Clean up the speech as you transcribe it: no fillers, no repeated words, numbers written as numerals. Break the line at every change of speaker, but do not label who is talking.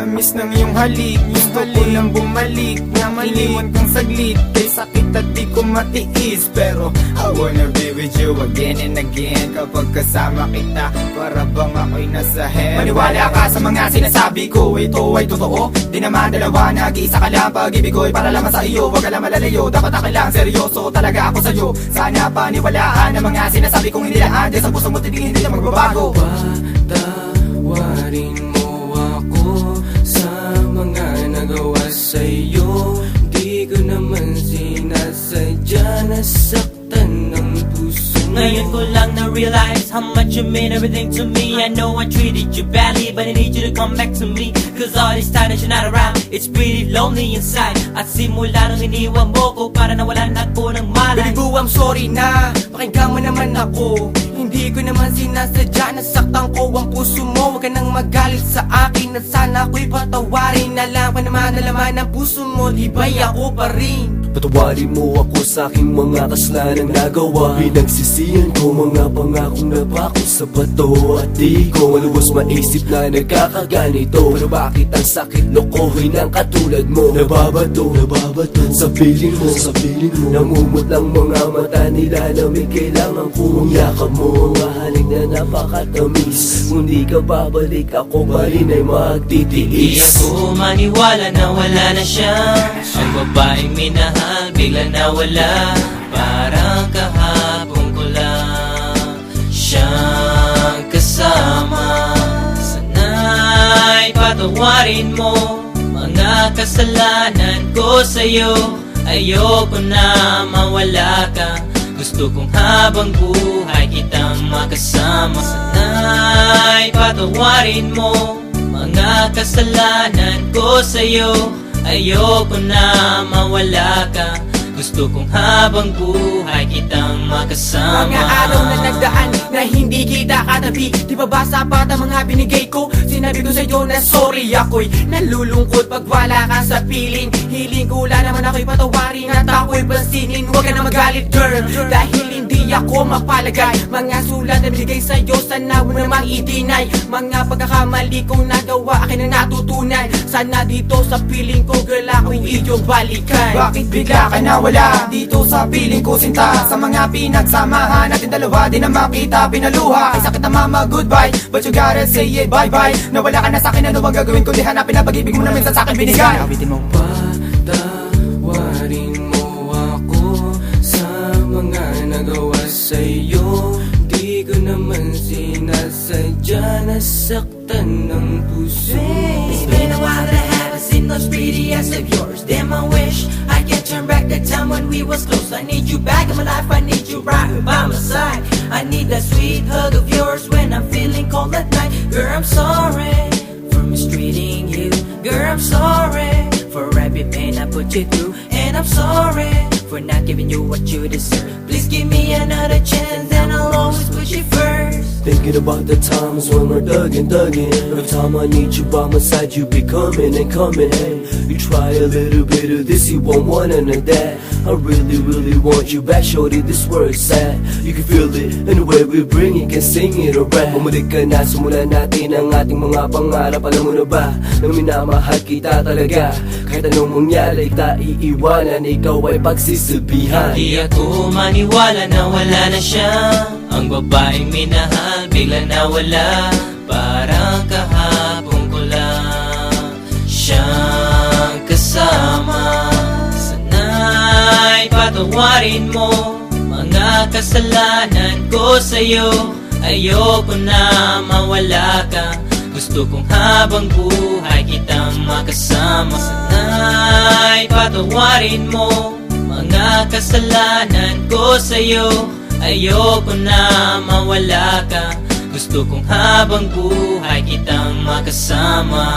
tamis ng iyong halik. Gusto ko nang bumalik na iniwan kang saglit. Kay sakit at di ko matiis, pero I wanna be with you again and again. Kapag kasama kita, para bang ako'y nasa heaven. Maniwala ka sa mga sinasabi ko, ito ay totoo. Di naman dalawa, nag-iisa ka lang. Pag-ibig ko'y para lamang sa iyo, wag ka lang malalayo. Dapat akin seryoso talaga ako sa'yo. Sana paniwalaan ang mga sinasabi kong hindi lang andyan sa puso mo, titigin hindi na magbabago.
Patawarin mo ako sa mga nagawa sa'yo. Di ko naman sinasadya, nasaktan ng puso.
Ngayon ko lang na-realize how much you mean everything to me. I know I treated you badly, but I need you to come back to me. Cause all this time that you're not around, it's pretty lonely inside. At simula nung iniwan mo ko, para nawalan ako ng malay.
Baby boo, I'm sorry na, pakinggan mo naman ako. Hindi ko naman sinasadya, nasaktan ko ang puso mo. Huwag ka nang magalit sa akin at sana ako'y patawarin. Alam ko naman na laman ng puso mo, di ba'y ako pa rin?
Patawarin mo ako sa aking mga kasalanan nagawa. Pinagsisihan ko mga pangakong napako sa bato. At di ko maluwas maisip na nagkakaganito. Pero bakit ang sakit lokohin ng katulad mo? Nababato sa piling mo, namumot lang mga mata nila na may kailangan kong yakap mo. Mga halik na napakatamis. Kung di ka babalik, ako pa rin ay magtitiis.
Di ako maniwala na wala na siya. Ang babaeng minahal bigla nawala. Parang kahapon ko lang siyang kasama. Sana'y patawarin mo mga kasalanan ko sa'yo. Ayoko na mawala ka. Gusto kong habang buhay kitang makasama. Sana'y patawarin mo mga kasalanan ko sa'yo. Ayoko na mawala ka. Gusto kong habang buhay kitang makasama.
Mga araw na nagdaan na hindi kita katabi, di ba ba sapat ang mga binigay ko? Sinabi ko sa'yo na sorry, ako'y nalulungkot pag wala ka sa piling. Hiling ko lang naman ako'y patawarin at ako'y pansinin. Huwag ka na magalit girl, dahil hindi ako mapalagay. Mga sulat na binigay sa'yo, sana mo namang i-deny. Mga pagkakamali kong nagawa, akin na natutunan. Sana dito sa piling ko girl, ako'y iyong balikan.
Bakit bigla ka nawala dito sa piling ko sinta? Sa mga pinagsamahan natin dalawa, di na makita pinaluha. Ay sakit na mama, goodbye, but you gotta say it, bye-bye. Nawala ka na sa'kin, ano bang gagawin ko? Di hanapin na pag-ibig mo na minsan sa'kin binigay. Awitin mo.
Patawarin mo ako sa mga nagawa sa'yo. Di ko naman sinasadya, nasaktan ng puso.
It's been a while that I haven't seen those pretty eyes of yours. Damn, I wish I could turn back the time when we was close. I need you back in my life, I need you right by my side. I need that sweet hug of yours when I'm feeling cold at night. Girl, I'm sorry for mistreating you. Girl, I'm sorry for every pain I put you through. And I'm sorry for not giving you what you deserve. Please give me another chance and I'll always put you first.
Thinking about the times when we're thuggin'. Every time I need you by my side, you be coming and coming. Hey, you try a little bit of this, you won't want none of that. I really want you back, shorty, this word's sad. You can feel it, and the way we bring it, can sing it or rap. Bumalik ka na, simulan natin ang ating mga pangarap. Alam mo na ba, na minamahal kita talaga. Kahit anong mangyari, kita iiwanan, ikaw ay pagsisabihan.
Di ako maniwala na wala na siya. Ang babaeng minahal bigla nawala. Parang kahapon ko lang siyang kasama. Sana'y patawarin mo mga kasalanan ko sa'yo. Ayoko na mawala ka. Gusto kong habang buhay kitang makasama. Sana'y patawarin mo mga kasalanan ko sa'yo. Ayoko na mawala ka. Gusto kong habang buhay kitang makasama.